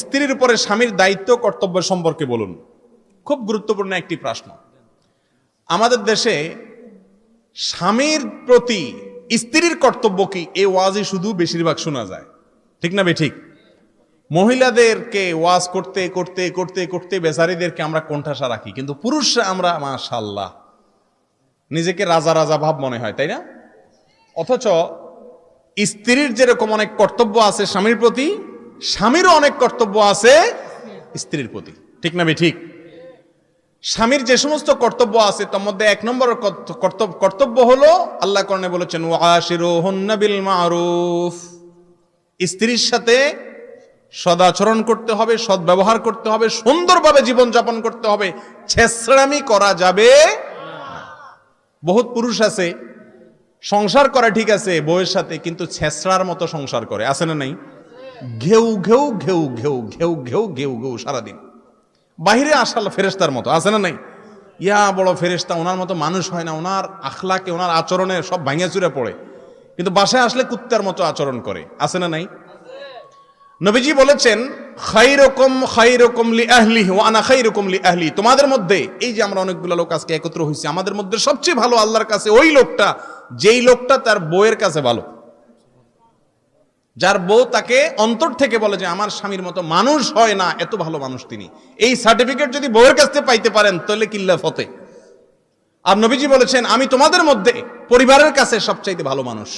স্ত্রীর উপরে স্বামীর দায়িত্ব কর্তব্য সম্পর্কে বলুন। খুব গুরুত্বপূর্ণ একটি প্রশ্ন। আমাদের দেশে স্বামীর প্রতি স্ত্রীর কর্তব্য কি, এই ওয়াজই শুধু বেশিরভাগ শোনা যায়, ঠিক না ঠিক? মহিলাদেরকে ওয়াজ করতে করতে করতে করতে বেচারীদেরকে আমরা কোণঠাসা রাখি, কিন্তু পুরুষরা আমরা মাশাআল্লাহ নিজেকে রাজা রাজা ভাব মনে হয়, তাই না? অথচ স্ত্রীর যেরকম অনেক কর্তব্য আছে স্বামীর প্রতি, স্বামীরও অনেক কর্তব্য আছে স্ত্রীর প্রতি, ঠিক না ঠিক? স্বামীর যে সমস্ত কর্তব্য আছে তার মধ্যে এক নম্বর কর্তব্য হলো আল্লাহ কোরআনে বলেছেন ওয়াশিরুহুন্না বিল মারুফ, স্ত্রীর সাথে সদাচরণ করতে হবে, সদ্ব্যবহার করতে হবে, সুন্দরভাবে জীবনযাপন করতে হবে, ছেঁচড়ামি করা যাবে না। বহুত পুরুষ আছে সংসার করা ঠিক আছে বউয়ের সাথে, কিন্তু ছেঁচড়ার মতো সংসার করে, আছে না নাই? ঘেউ ঘেউ ঘেউ ঘেউ ঘেউ ঘেউ ঘেউ ঘেউ সারাদিন, বাহিরে আসাল ফেরেশতার মতো, আছে না নাই? ইয়া বড় ফেরেশতা, ওনার মতো মানুষ হয় না, ওনার আখলাকে ওনার আচরণে সব ভাঙিয়া চুরে পড়ে, কিন্তু বাসায় আসলে কুত্তার মতো আচরণ করে, আছে না নাই? নবীজি বলেছেন খায়রুকুম খায়রুকুম লিআহলিহি ওয়া আনা খায়রুকুম লিআহলি, তোমাদের মধ্যে এই যে আমরা অনেকগুলো লোক আজকে একত্র হইছি, আমাদের মধ্যে সবচেয়ে ভালো আল্লাহর কাছে ওই লোকটা যেই লোকটা তার বউয়ের কাছে ভালো, যার বউ তাকে অন্তর থেকে বলে যে আমার স্বামীর মতো মানুষ হয় না, এত ভালো মানুষ তিনি। এই সার্টিফিকেট যদি বউয়ের কাছ থেকে পাইতে পারেন তাহলে কিল্লা ফতে। আর নবীজি বলেছেন আমি তোমাদের মধ্যে পরিবারের কাছে সবচাইতে ভালো মানুষ।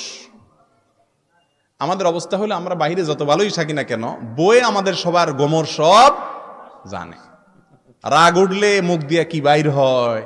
আমাদের অবস্থা হলো আমরা বাইরে যত ভালোই থাকি না কেন, বউয়ে আমাদের সবার গোমর সব জানে, রাগ উঠলে মুখ দিয়া কি বাইর হয়।